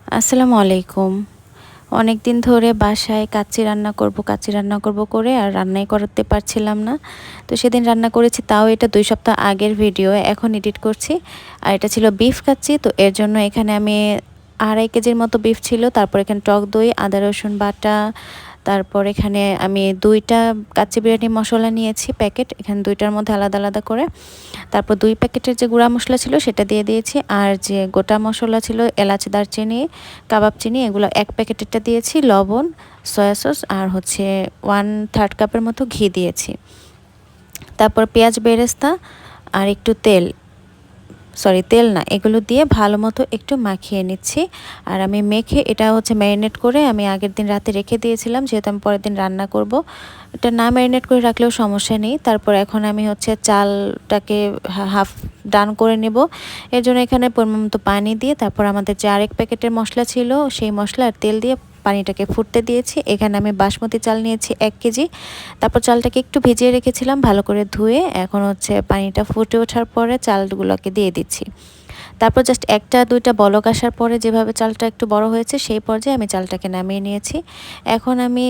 আসসালামু আলাইকুম। অনেক দিন ধরে বাসায় কাচ্চি রান্না করব করে আর রান্নাই করতে পারছিলাম না। তো সেদিন রান্না করেছি, তাও এটা ২ সপ্তাহ আগের ভিডিও, এখন এডিট করছি। আর এটা ছিল বিফ কাচ্চি। তো এর জন্য এখানে আমি ২.৫ কেজির মতো বিফ ছিল। তারপর এখানে টক দই, আদা রসুন বাটা, তারপর এখানে আমি ২টা কাচ্চি বিরিয়ানি মসলা নিয়েছি প্যাকেট, এখানে ২টার মধ্যে আলাদা আলাদা করে। তারপর ২ প্যাকেটের যে গুঁড়া মশলা ছিল সেটা দিয়ে দিয়েছি, আর যে গোটা মশলা ছিল এলাচ, দারচিনি, কাবাব চিনি, এগুলো ১ প্যাকেটেরটা দিয়েছি, লবণ, সয়া সস আর হচ্ছে 1/3 কাপের মতো ঘি দিয়েছি। তারপর পেঁয়াজ বেরেস্তা আর একটু তেল না, এগুলো দিয়ে ভালো মতো একটু মাখিয়ে নিচ্ছি। আর আমি মেখে এটা হচ্ছে ম্যারিনেট করে আমি আগের দিন রাতে রেখে দিয়েছিলাম, যেহেতু আমি পরের দিন রান্না করব। এটা না ম্যারিনেট করে রাখলেও সমস্যা নেই। তারপর এখন আমি হচ্ছে চালটাকে হাফ ডান করে নেব। এর জন্য এখানে পরিমাণ মতো পানি দিয়ে, তারপর আমাদের যে আরেক প্যাকেটের মশলা ছিল সেই মশলা আর তেল দিয়ে পানিটাকে ফুটতে দিয়েছি। এখানে আমি বাসমতি চাল নিয়েছি ১ কেজি। তারপর চালটাকে একটু ভিজিয়ে রেখেছিলাম ভালো করে ধুয়ে। এখন হচ্ছে পানিটা ফুটে ওঠার পরে চালগুলোকে দিয়ে দিচ্ছি। তারপর জাস্ট ১টা ২টা বলক আসার পরে যেভাবে চালটা একটু বড় হয়েছে সেই পর্যায়ে আমি চালটাকে নামিয়ে নিয়েছি। এখন আমি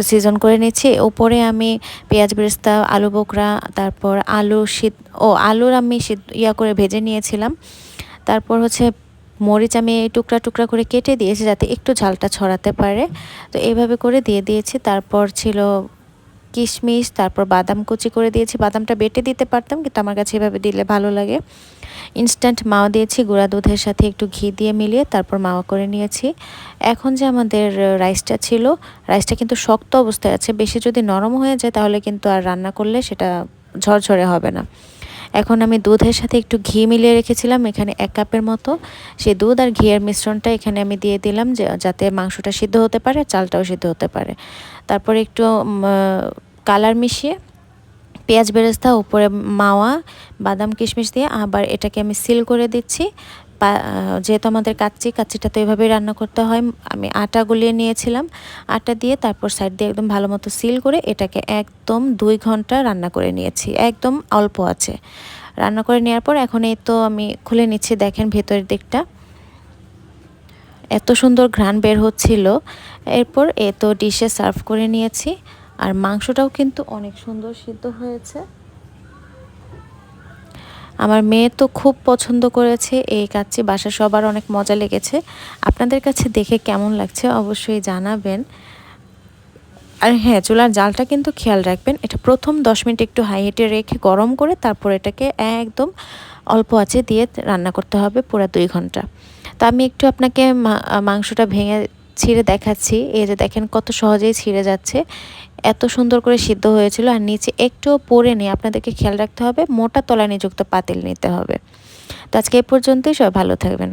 সিজন করে নিচ্ছি। উপরে আমি পেঁয়াজ বেরেস্তা, আলু বোখরা, তারপর আলুর আমি করে ভেজে নিয়েছিলাম। তারপর হচ্ছে মরিচ আমি টুকরা টুকরা করে কেটে দিয়েছি যাতে একটু ঝালটা ছড়াতে পারে। তো এইভাবে করে দিয়ে দিয়েছি। তারপর ছিল কিশমিশ, তারপর বাদাম কুচি করে দিয়েছি। বাদামটা বেটে দিতে পারতাম, কিন্তু আমার কাছে এভাবে দিলে ভালো লাগে। ইনস্ট্যান্ট মাওয়া দিয়েছি গুঁড়া দুধের সাথে একটু ঘি দিয়ে মিলিয়ে, তারপর মাওয়া করে নিয়েছি। এখন যে আমাদের রাইসটা ছিল, রাইসটা কিন্তু শক্ত অবস্থায় আছে। বেশি যদি নরম হয়ে যায় তাহলে কিন্তু আর রান্না করলে সেটা ঝরঝরে হবে না। এখন আমি দুধের সাথে একটু ঘি মিলিয়ে রেখেছিলাম এখানে ১ কাপের মতো। সেই দুধ আর ঘিয়ের মিশ্রণটা এখানে আমি দিয়ে দিলাম, যাতে মাংসটা সিদ্ধ হতে পারে, চালটাও সিদ্ধ হতে পারে। তারপরে একটু কালার মিশিয়ে পেঁয়াজ বেরেস্তা, উপরে মাওয়া, বাদাম কিশমিশ দিয়ে আবার এটাকে আমি সিল করে দিচ্ছি। যেহেতু আমাদের কাচ্চিটা তো এভাবেই রান্না করতে হয়। আমি আটা গুলিয়ে নিয়েছিলাম, আটা দিয়ে তারপর সাইড দিয়ে একদম ভালো মতো সিল করে এটাকে একদম ২ ঘন্টা রান্না করে নিয়েছি, একদম অল্প আছে রান্না করে নেওয়ার পর এখন এই তো আমি খুলে নিচ্ছি। দেখেন ভেতরের দিকটা এত সুন্দর ঘ্রাণ বের হচ্ছিল। এরপর এ তো ডিশে সার্ভ করে নিয়েছি। আর মাংসটাও কিন্তু অনেক সুন্দর সিদ্ধ হয়েছে। আমার মেয়ে তো খুব পছন্দ করেছে এই কাচ্চি, বাসার সবার অনেক মজা লেগেছে। আপনাদের কাছে দেখে কেমন লাগছে অবশ্যই জানাবেন। আর হ্যাঁ, চুলার জালটা কিন্তু খেয়াল রাখবেন। এটা প্রথম ১০ মিনিট একটু হাই হিটে রেখে গরম করে তারপর এটাকে একদম অল্প আঁচে দিয়ে রান্না করতে হবে পুরো ২ ঘন্টা। তো আমি একটু আপনাকে মাংসটা ভেঙে ছিঁড়ে দেখাচ্ছি। এই যে দেখেন কত সহজেই ছিঁড়ে যাচ্ছে। এত সুন্দর করে সিদ্ধ হয়েছিল, আর নিচে একটুও পড়ে নেই। আপনাদেরকে খেয়াল রাখতে হবে, মোটা তলানিযুক্ত পাতিল নিতে হবে। তো আজকে এই পর্যন্তই, সবাই ভালো থাকবেন।